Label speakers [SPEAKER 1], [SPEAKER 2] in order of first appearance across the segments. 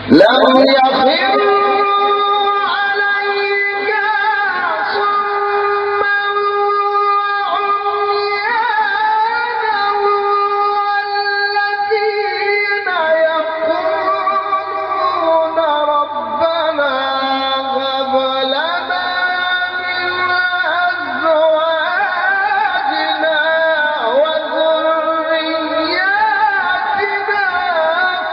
[SPEAKER 1] لم يخروا عليك صما وعميانا والذين يقولون ربنا هب لنا من أزواجنا وذرياتنا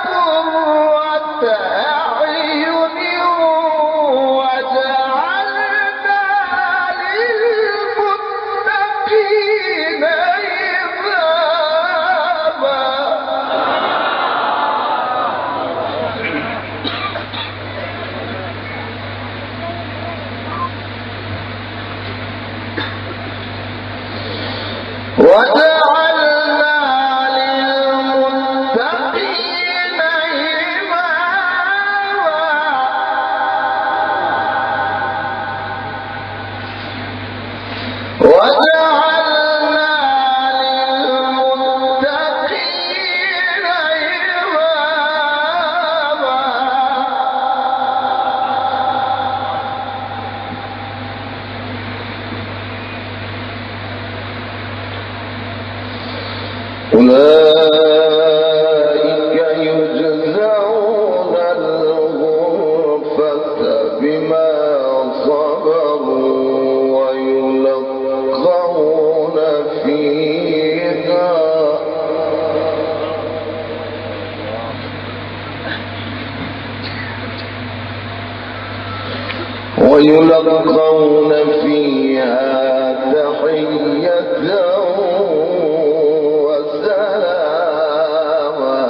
[SPEAKER 1] قرة أعين وجعلنا للمتقين إماما وجعلنا للمتقين إماما وجعلنا للمتقين إماما أولئك يجزون الغرفة بما صبروا ويلقون فيها تحية وسلاما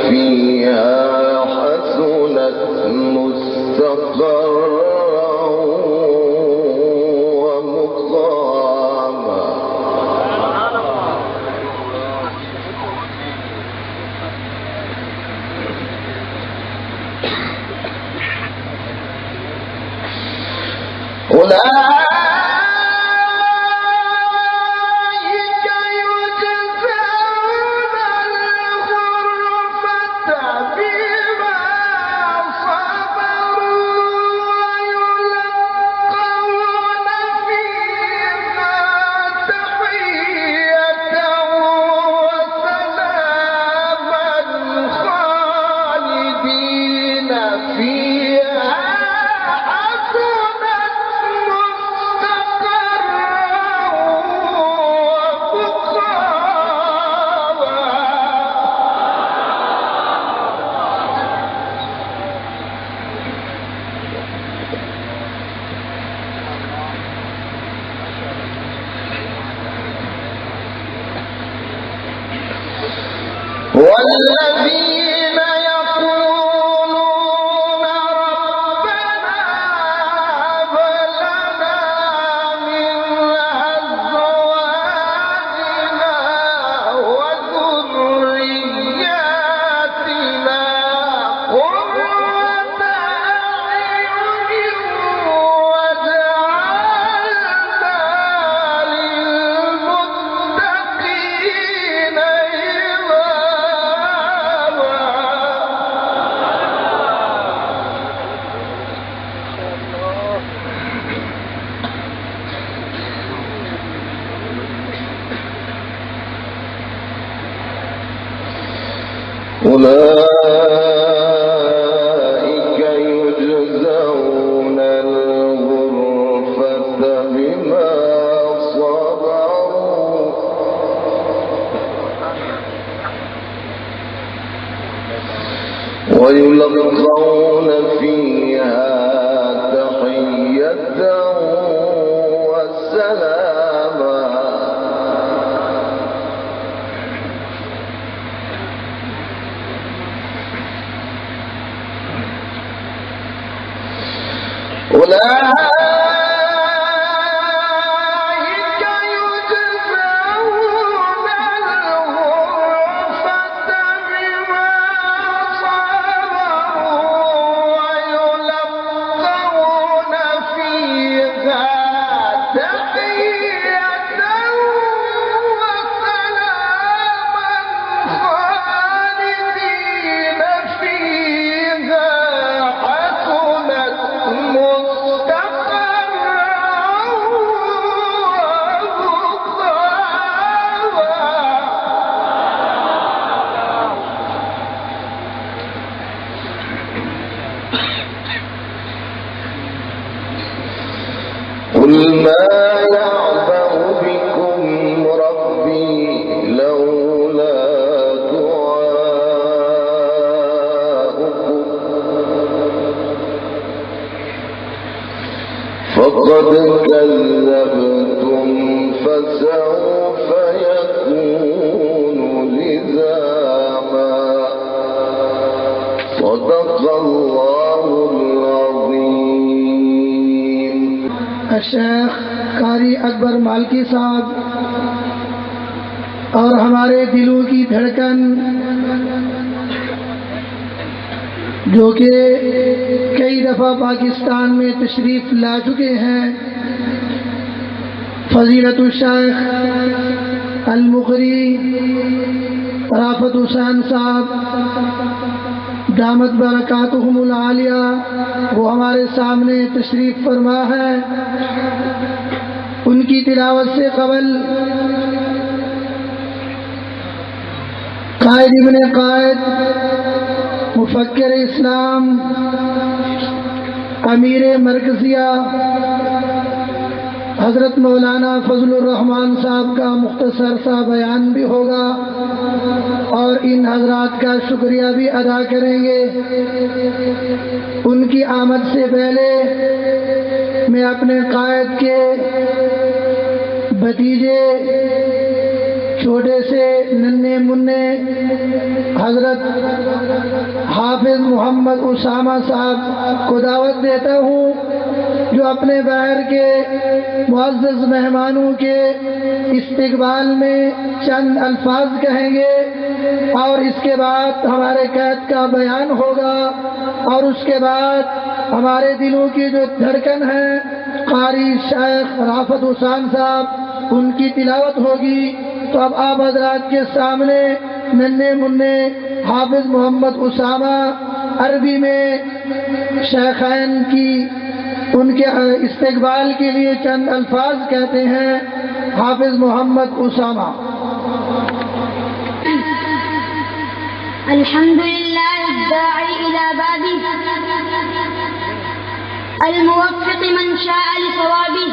[SPEAKER 1] فيها حسنت مستقرا ومقاما أولئك يجزون الغرفة بما صبروا ويلقون فيها تحية وسلاما خالدين فيها حسنت مستقرا ومقاما والذين يقولون ربنا هب لنا من أزواجنا وذرياتنا قرة أعين وجعلنا للمتقين أولئك يجزون الغرفة بما صبروا ويلقون فيها تحية وسلاما أولئك يجزون الغرفة بما صبروا ويلقون قل ما يعبأ بكم ربي لولا دعاؤكم فقد كذبتم فسوف يكون لزاما صدق الله العظيم.
[SPEAKER 2] الشیخ قاری اکبر مالکی صاحب اور ہمارے دلوں کی دھڑکن جو کہ کئی دفعہ پاکستان میں تشریف لا چکے ہیں، فضیلت الشیخ المقری رافت حسین صاحب دامت برکاتہم العالیہ، وہ ہمارے سامنے تشریف فرما ہے. ان کی تلاوت سے قبل قائد ابن قائد مفکر اسلام امیر مرکزیہ حضرت مولانا فضل الرحمان صاحب کا مختصر سا بیان بھی ہوگا اور ان حضرات کا شکریہ بھی ادا کریں گے. ان کی آمد سے پہلے میں اپنے قائد کے بھتیجے چھوٹے سے ننھے منھے حضرت حافظ محمد اسامہ صاحب کو دعوت دیتا ہوں جو اپنے باہر کے معزز مہمانوں کے استقبال میں چند الفاظ کہیں گے اور اس کے بعد ہمارے قید کا بیان ہوگا اور اس کے بعد ہمارے دلوں کی جو دھڑکن ہے قاری شیخ رافت حسین صاحب ان کی تلاوت ہوگی. تو اب آپ حضرات کے سامنے ننھے منھے حافظ محمد اسامہ عربی میں شیخین کی ان کے استقبال کے لیے چند الفاظ کہتے ہیں. حافظ محمد اسامہ.
[SPEAKER 3] الحمد لله الداعي إلى بابه الموفق من شاء لصوابه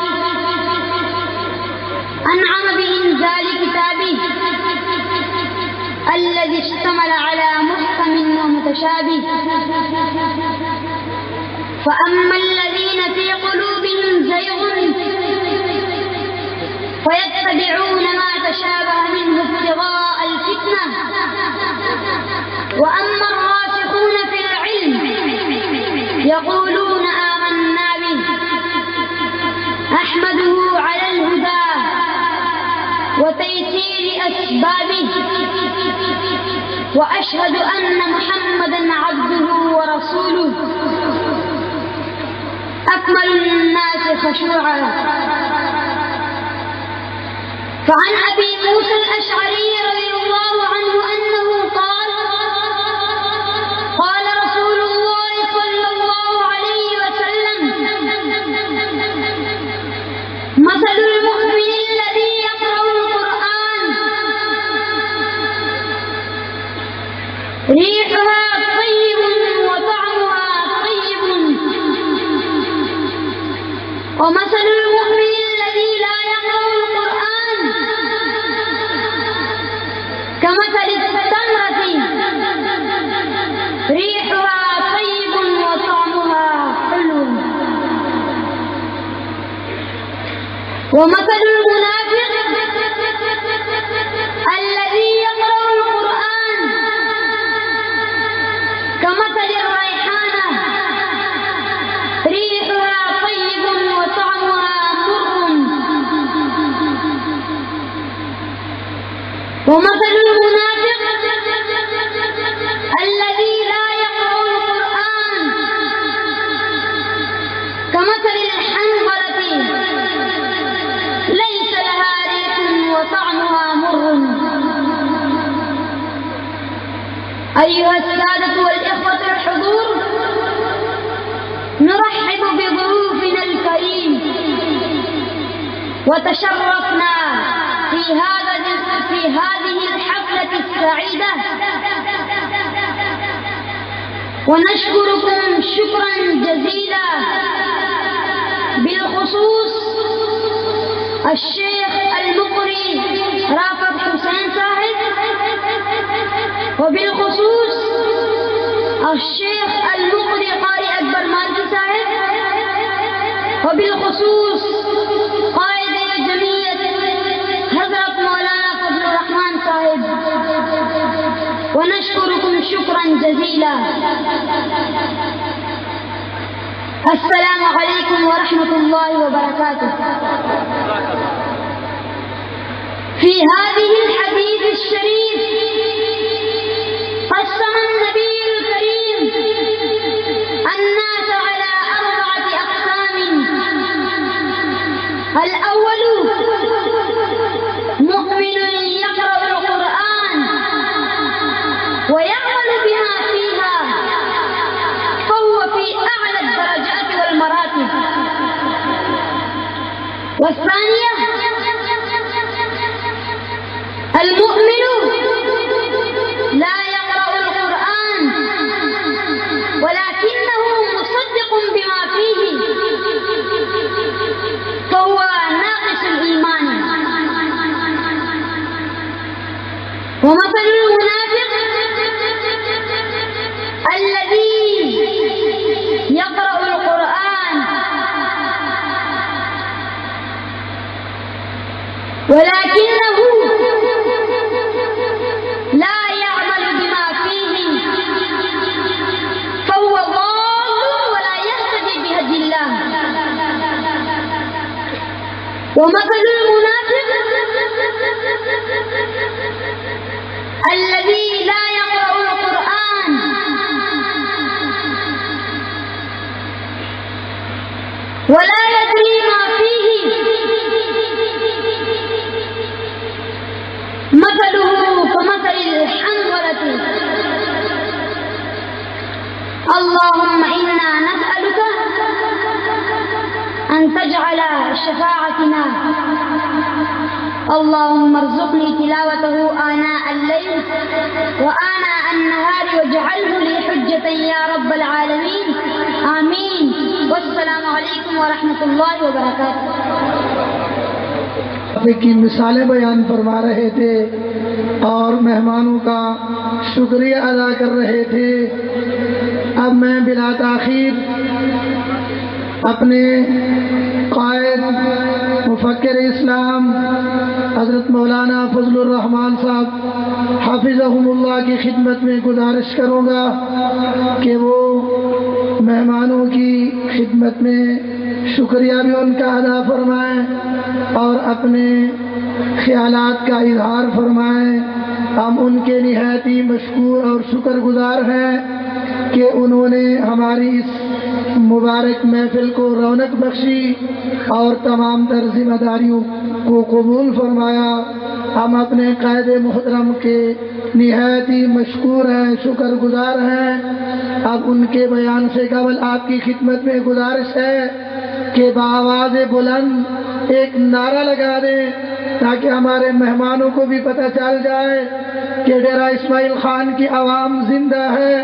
[SPEAKER 3] أنعم بإنزال كتابه الذي اشتمل على محكم ومتشابه. فأما الذين في قلوبهم زيغ فيتبعون ما تشابه منه ابتغاء الفتنة وأما الراسخون في العلم يقولون آمنا به أحمده على الهدى وتيسير أسبابه وأشهد أن محمدا عبده ورسوله أكمل الناس خشوعا. فعن أبي موسى الأشعري رضي الله عنه أنه قال قال رسول الله صلى الله عليه وسلم مثل المؤمن الذي يقرأ القرآن ريحها طيب وطعمها طيب ومثل المؤمن الذي لا يقرأ القرآن كمثل التمرة ريحها طيب وطعمها حلو ومثل المنافق الذي يقرأ القرآن كمثل الريحانة ريحها طيب وطعمها مر ومثل المنافق الذي لا يقرأ القرآن كمثل الحنظلة ليس لها ريح وطعمها مر. أيها السادة والإخوة الحضور، نرحب بضيوفنا الكريم وتشرفنا في هذه الحفلة السعيدة ونشكركم شكرا جزيلا بالخصوص الشيخ المقري رافض حسين صاحب، وبالخصوص الشيخ المقري قاری اکبر مالکی صاحب، وبالخصوص قائد جمعیت حضرت مولانا فضل الرحمن صاحب، ونشكركم شكرا جزيلا. السلام عليكم ورحمة الله وبركاته. في هذه الحديث الشريف قسم النبي الكريم الناس على 4 أقسام. الأول مؤمن يقرأ القرآن ويعمل بما فيها فهو في أعلى الدرجات والمراتب. والثانية المؤمن لا يقرأ القرآن ولكنه مصدق بما فيه فهو ناقص الإيمان. ومثل المنافق الذي يقرأ القرآن ولكنه لا يعمل بما فيه فهو ضال ولا يهتدي بهدي الله. ومثل المنافق الذي لا يقرأ القرآن ولا يدري ما فيه مثله كمثل الحنظلة. اللهم إنا نسألك أن تجعل شفاعتنا. اللهم ارزقني تلاوته آناء الليل وآناء النهار واجعله لي حجة يا رب العالمين. آمين. والسلام علیکم ورحمۃ اللہ وبرکاتہ.
[SPEAKER 2] کی مثالیں بیان فرما رہے تھے اور مہمانوں کا شکریہ ادا کر رہے تھے. اب میں بلا تاخیر اپنے قائد مفکر اسلام حضرت مولانا فضل الرحمان صاحب حافظہم اللہ کی خدمت میں گزارش کروں گا کہ وہ مہمانوں کی خدمت میں شکریہ بھی ان کا ادا فرمائیں اور اپنے خیالات کا اظہار فرمائیں. ہم ان کے نہایت ہی مشکور اور شکر گزار ہیں کہ انہوں نے ہماری اس مبارک محفل کو رونق بخشی اور تمام تر ذمہ داریوں کو قبول فرمایا. ہم اپنے قائد محترم کے نہایت ہی مشکور ہیں، شکر گزار ہیں. اب ان کے بیان سے قبل آپ کی خدمت میں گزارش ہے کہ بآواز بلند ایک نعرہ لگا دیں تاکہ ہمارے مہمانوں کو بھی پتہ چل جائے کہ ڈیرہ اسماعیل خان کی عوام زندہ ہے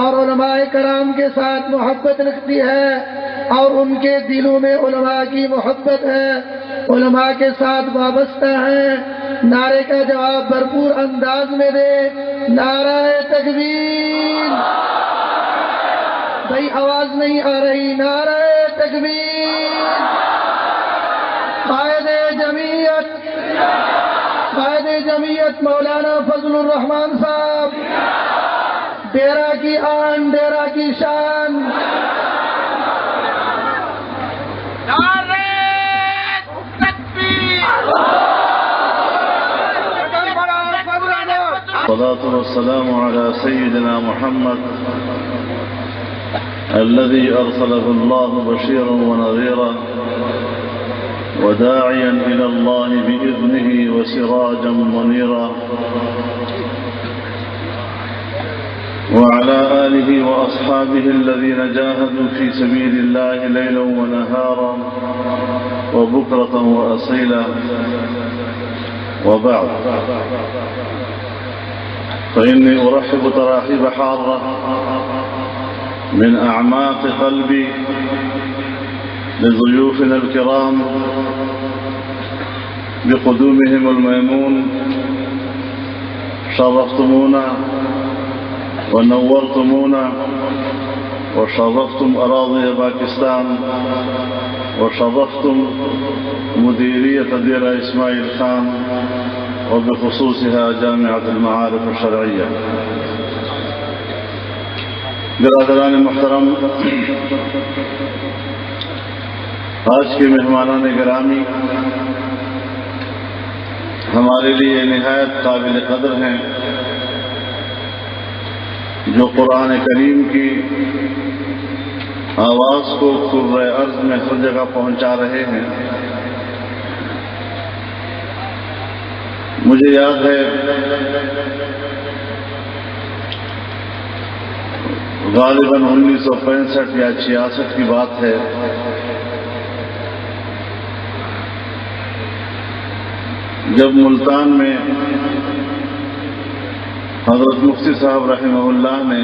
[SPEAKER 2] اور علماء کرام کے ساتھ محبت رکھتی ہے اور ان کے دلوں میں علماء کی محبت ہے، علماء کے ساتھ وابستہ ہیں. نعرے کا جواب بھرپور انداز میں دے. نعرہ تکبیر. بھائی آواز نہیں آ رہی. نعرہ تکبیر. قائد جمعیت مولانا فضل الرحمان صاحب. ڈیرہ کی آن، ڈیرہ کی شان.
[SPEAKER 4] الصلاة والسلام على سيدنا محمد الذي أرسله الله بشيرا ونذيرا وداعيا إلى الله بإذنه وسراجا منيرا، وعلى آله وأصحابه الذين جاهدوا في سبيل الله ليلا ونهارا وبكرة وأصيلا. وبعد، فإني أرحب تراحيب حارة من أعماق قلبي لضيوفنا الكرام بقدومهم الميمون شرفتمونا ونورتمونا وشرفتم أراضي باكستان وشرفتم مديرية دير إسماعيل خان وبخصوصها جامعة المعارف الشرعية. برادران محترم، آج کے مہمانان گرامی ہمارے لیے نہایت قابل قدر ہیں، جو قرآن کریم کی آواز کو کرۂ ارض میں ہر جگہ پہنچا رہے ہیں۔ مجھے یاد ہے غالباً 1965 یا 66 کی بات ہے، جب ملتان میں حضرت مفتی صاحب رحمہ اللہ نے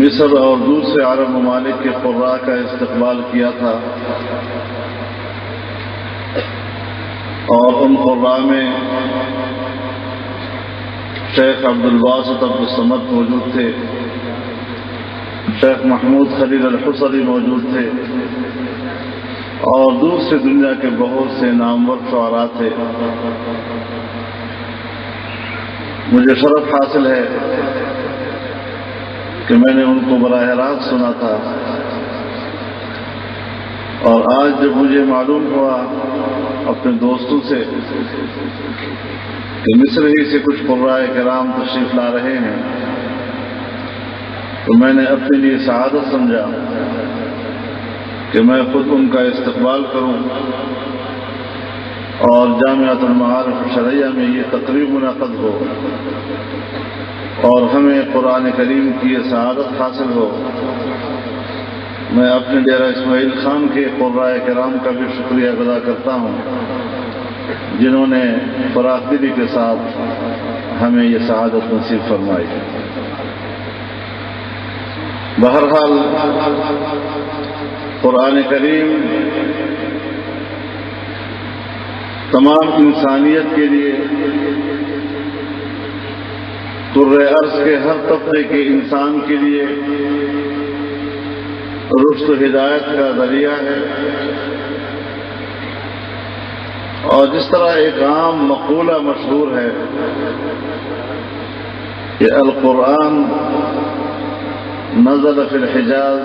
[SPEAKER 4] مصر اور دوسرے عرب ممالک کے قراء کا استقبال کیا تھا، اور ان قراء میں شیخ عبد الباسط عبد الصمد موجود تھے، شیخ محمود خلیل الحصری موجود تھے، اور دوسرے دنیا کے بہت سے نامور شعراء تھے۔ مجھے شرف حاصل ہے کہ میں نے ان کو براہ راست سنا تھا، اور آج جب مجھے معلوم ہوا اپنے دوستوں سے کہ مصر ہی سے کچھ قراء کرام تشریف لا رہے ہیں، تو میں نے اپنے لیے سعادت سمجھا کہ میں خود ان کا استقبال کروں اور جامعۃ المعارف الشرعیہ میں یہ تقریب منعقد ہو اور ہمیں قرآن کریم کی یہ سعادت حاصل ہو۔ میں اپنے ڈیرہ اسماعیل خان کے قراء کرام کا بھی شکریہ ادا کرتا ہوں، جنہوں نے فراخ دلی کے ساتھ ہمیں یہ سعادت نصیب فرمائی۔ بہرحال قرآن کریم تمام انسانیت کے لیے، کرۂ ارض کے ہر طبقے کے انسان کے لیے رشد و ہدایت کا ذریعہ ہے، اور جس طرح ایک عام مقولہ مشہور ہے کہ القرآن نزل فی الحجاز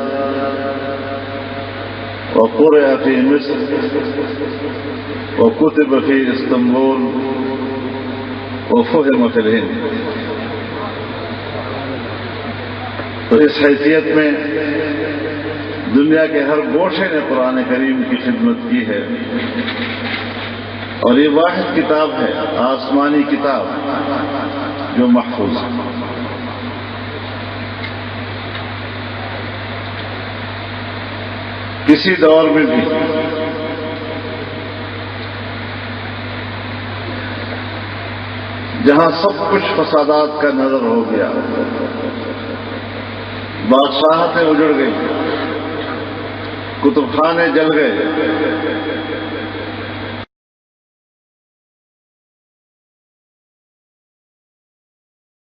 [SPEAKER 4] وقرئ فی مصر وکتب فی استنبول وفہم فی الہند۔ تو اس حیثیت میں دنیا کے ہر گوشے نے قرآن کریم کی خدمت کی ہے، اور یہ واحد کتاب ہے، آسمانی کتاب، جو محفوظ ہے۔ کسی دور میں بھی جہاں سب کچھ فسادات کا نظر ہو گیا، بادشاہتیں اجڑ گئی، کتب خانے جل گئے،